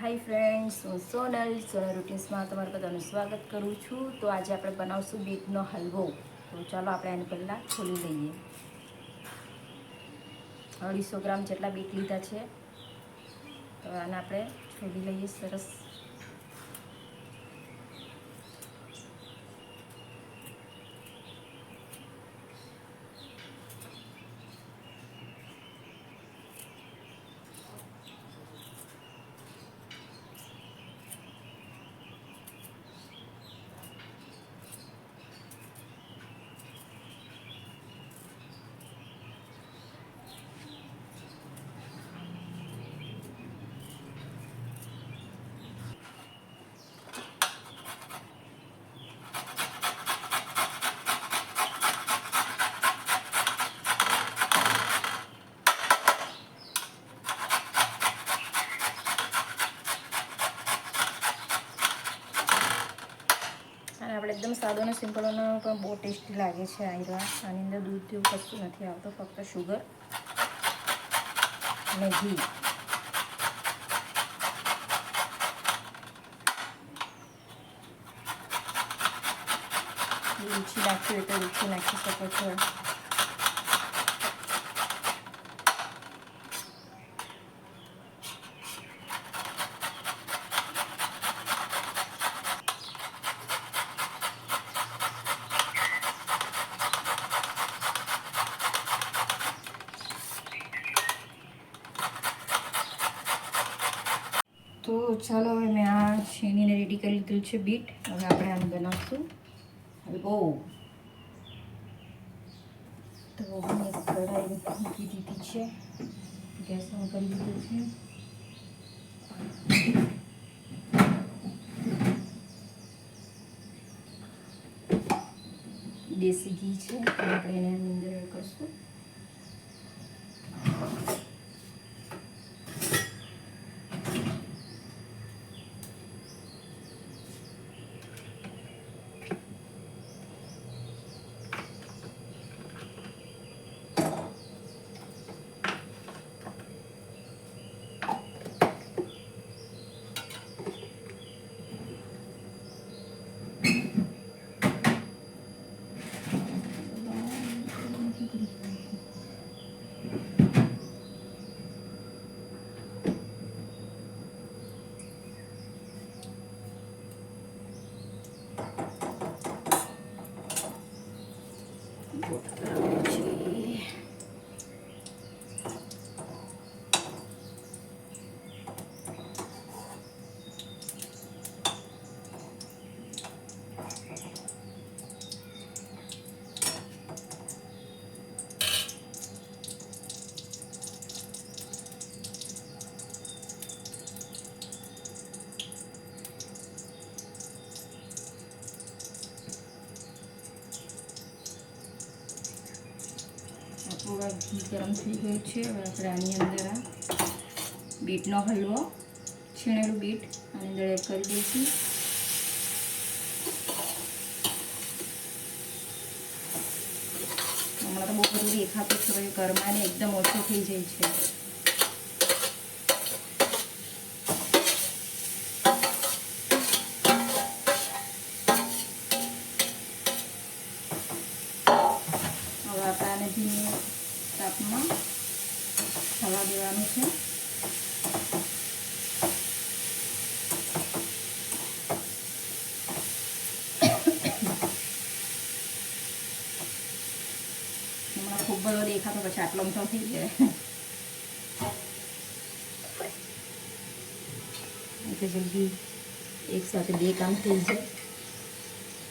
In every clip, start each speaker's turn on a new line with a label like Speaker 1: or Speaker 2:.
Speaker 1: Hi friends, હું સોનલ રૂટીન્સમાં તમારું બધાનું સ્વાગત કરું છું. તો આજે આપણે બનાવશું બીટનો હલવો. તો ચાલો આપણે એને પહેલાં ખોલી લઈએ. 250 ગ્રામ જેટલા બીટ લીધા છે. તો આને આપણે છોડી લઈએ સરસ. અને આપણે એકદમ સાદો અને સિમ્પલનો પણ બહુ ટેસ્ટી લાગે છે. આની અંદર દૂધ જેવું કશું નથી આવતો, ફક્ત શુગર અને ઘી. રૂચી નાખવી હોય તો રૂચી નાખી શકો છો. તો ચાલો હવે મેં આ છીણીને રેડી કરી લીધું છે બીટ. હવે આપણે આને બનાવશું હલવો. તો મેં કઢાઈ મૂકી દીધી છે, ગેસ ઓન કરી દીધું છે. દેશી ઘી છે, આપણે એને અંદર એડ કરીશું. થોડા ઘી ગરમ થઈ ગયું છે. હવે આપણે આની અંદર આ બીટનો હલવો, છીણેલું બીટ આની અંદર એડ કરી દઈશું. હમણાં તો બહુ બધું દેખાતું છે, પછી ઘરમાં એકદમ ઓછો થઈ જાય છે. હવે આપણે આને ધીમે તાપમાં થવા દેવાનું છે. હમણાં ખૂબ બધો દેખાતો, પછી આટલો મોટો થઈ જાય એટલે જલ્દી એકસાથે બે કામ થઈ જાય.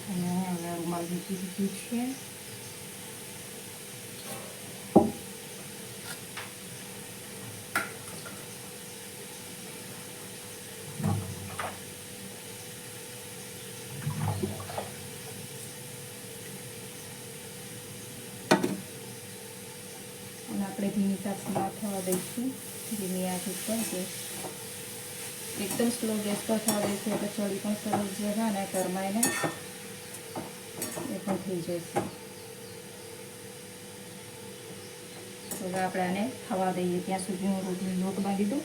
Speaker 1: અને હવે રૂમાલ મૂકી દીધું છે. આપણે ધીમી તાપમાં થવા દઈશું, ધીમી આંચ ઉપર. એકદમ સ્લો ગેસ પર થવા દઈશું એટલે ચડી પણ સરસ જશે અને ઘરમાં એને એ પણ થઈ જશે. હવે આપણે આને થવા દઈએ ત્યાં સુધી હું રોટલી લોટ બાંધી દઉં.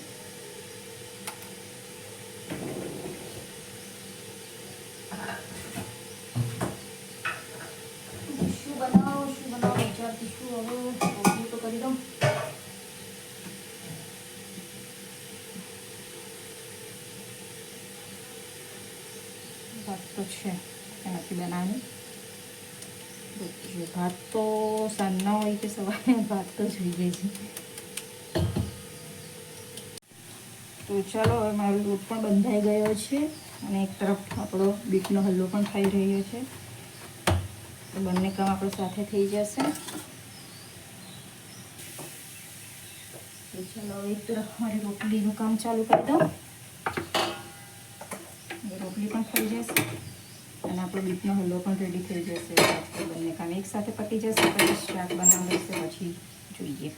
Speaker 1: શું બનાવો વિચારતી છું. હવે રોટલી તો કરી દઉં. ભાત તો છે એનાથી બનાવવાની. ભાત તો સાંજના હોય કે સવારે ભાત તો જોઈએ છે. તો ચાલો હવે મારો લોટ પણ બંધાઈ ગયો છે અને એક તરફ આપણો બીટનો હલવો પણ થઈ રહ્યો છે. તો બંને કામ આપણે સાથે થઈ જશે. તો ચાલો એક તરફ મારી રોટલીનું કામ ચાલુ કરી દઉં. રોટલી પણ થઈ જશે અને આપણો બીટનો હલવો પણ રેડી થઈ જશે. તો બંને કામ એકસાથે પતી જશે. પછી શાક બનાવવું છે. પછી જોઈએ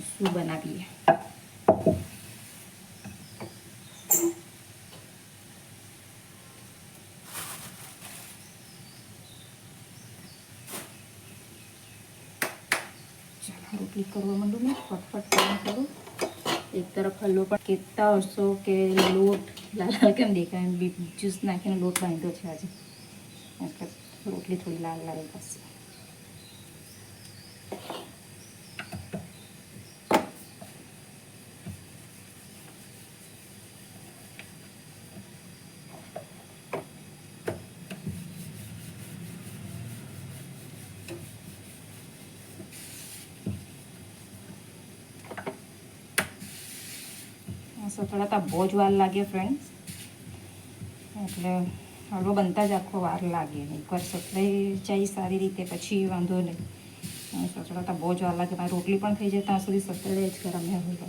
Speaker 1: શું બનાવીએ. રોટલી કરવા માંડું ને ફટફટ કામ કરું. એક તરફ હલવો પણ કહેતા હશો કે લોટ લાલ લાલ કેમ દેખાય. બીટ જ્યુસ નાખીને લોટ બાંધ્યો છે આજે, એટલે રોટલી થોડી લાલ લાલ થશે. સતળાતા બહુ જ વાર લાગે ફ્રેન્ડ્સ, એટલે હલવો બનતા જ આખો વાર લાગે. એકવાર સતળાઈ જાય સારી રીતે પછી વાંધો નહીં. સતળાતા બહુ જ વાર લાગે. મારી રોટલી પણ થઈ જાય ત્યાં સુધી સતળે જ ગરમ હલવો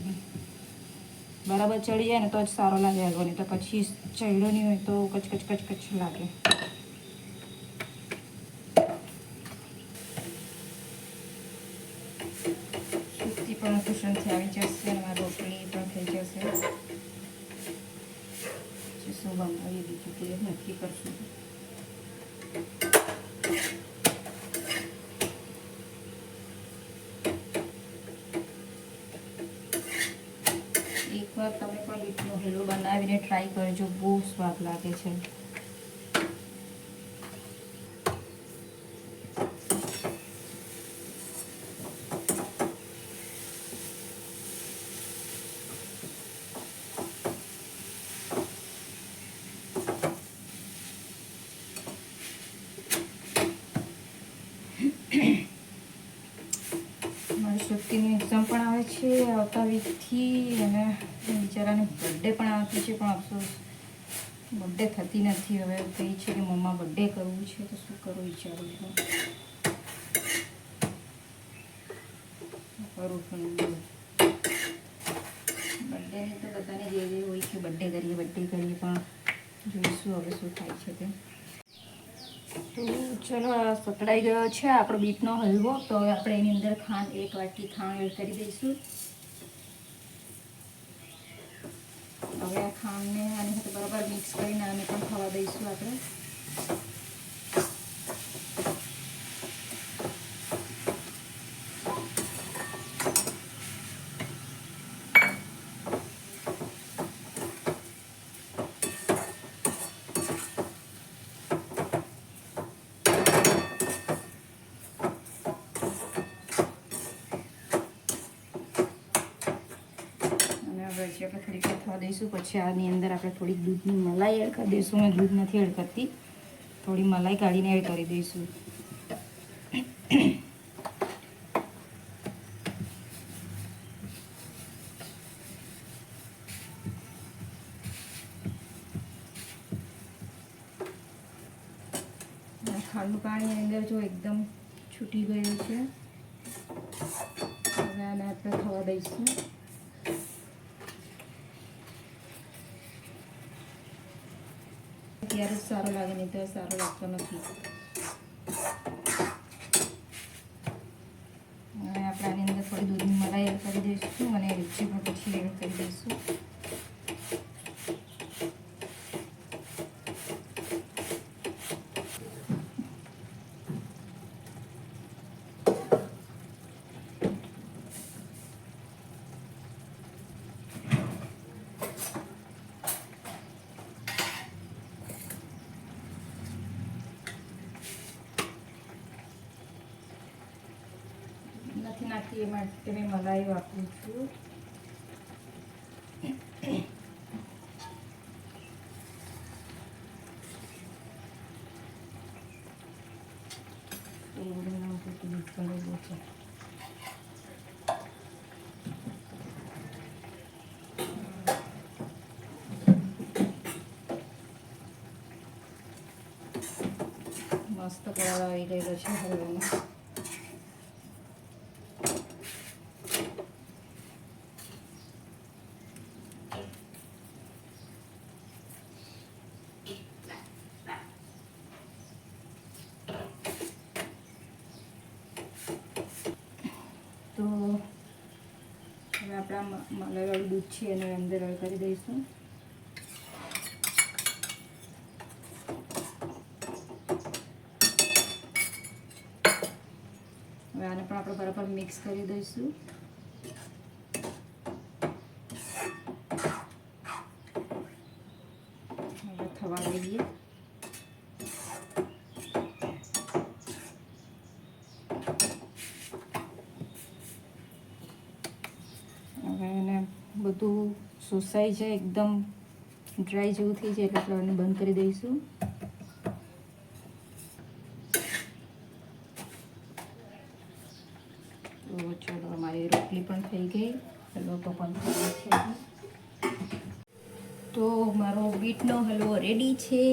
Speaker 1: બરાબર ચડી જાય ને તો જ સારો લાગે હલવો. નહીં તો પછી ચડ્યો નહીં હોય તો કચકચ કચકચ લાગે. સુસ્તી પણ કુશનથી આવી જશે અને મારી રોટલી પણ થઈ જશે. શું બનાવીએ બીજું તે નક્કી કરશું. એકવાર તમે પણ બીટનો હલવો બનાવીને ટ્રાય કરજો, બહુ સ્વાદ લાગે છે. મારી શ્રુતિની એક્ઝામ પણ આવે છે આવતા વીકથી અને બિચારાની બર્થડે પણ આવતી છે. પણ અફસોસ બર્થડે થતી નથી. હવે કહી છે કે મમ્મા બર્થડે કરવું છે તો શું કરવું વિચારું છું. કરું પણ બર્થડેની તો બધાને જે હોય કે બર્થડે કરીએ પણ જોઈશું હવે શું થાય છે તે. તો ચલો સતળાઈ ગયો છે આપણો બીટનો હલવો. તો હવે આપણે એની અંદર ખાંડ 1 વાટકી ખાંડ એડ કરી દઈશું. હવે આ ખાંડને આની સાથે બરાબર મિક્સ કરીને આને પણ થવા દઈશું આપણે. પછી આપણે થોડીક થવા દઈશું. પછી આની અંદર આપણે થોડીક દૂધની મલાઈ એડ કરી દઈશું. મેં દૂધ નથી એડ કરતી, થોડી મલાઈ કાઢીને એડ કરી દઈશું. ખાંડનું પાણી અંદર જો એકદમ છૂટી ગયું છે. હવે આને આપણે થવા દઈશું. ત્યારે જ સારો લાગે, નહીં તો સારો લાગતો નથી. હવે આપણે આની અંદર થોડી દૂધની મલાઈ એડ કરી દઈશું અને રીચી પણ પછી એડ કરી દઈશું. તે માટે મેં મલાઈ વાપરું છું. મસ્ત કલર આવી ગયેલો છે હલવાનો. તો હવે આપણા મલાઈવાળું દૂધ છે એને અંદર એડ કરી દઈશું. હવે આને પણ આપણે બરાબર મિક્સ કરી દઈશું. હવે થવા દઈએ. હવે એને બધું સુસાઈ જાય, એકદમ ડ્રાય જેવું થઈ જાય એટલે આપણે એને બંધ કરી દઈશું. તો ચલો અમારી રોટલી પણ થઈ ગઈ, લોટો પણ થઈ ગયો છે. તો મારો બીટનો હલવો રેડી છે.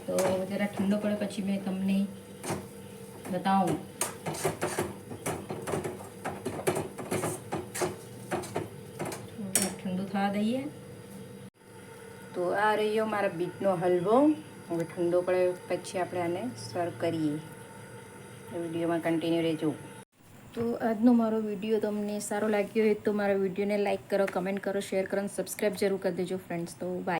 Speaker 1: તો જરા ઠંડો પડે પછી મેં તમને બતાવું. ઠંડુ થવા દઈએ. તો આ રહ્યો મારા બીટનો હલવો. હવે ઠંડો પડે પછી આપણે આને સર્વ કરીએ. વિડીયોમાં કન્ટિન્યુ રહેજો. તો આજનો મારો વિડીયો તમને સારો લાગ્યો હોય તો મારા વિડીયોને લાઇક કરો, કમેન્ટ કરો, શેર કરો અને સબસ્ક્રાઈબ જરૂર કરી દેજો ફ્રેન્ડ્સ. તો બાય.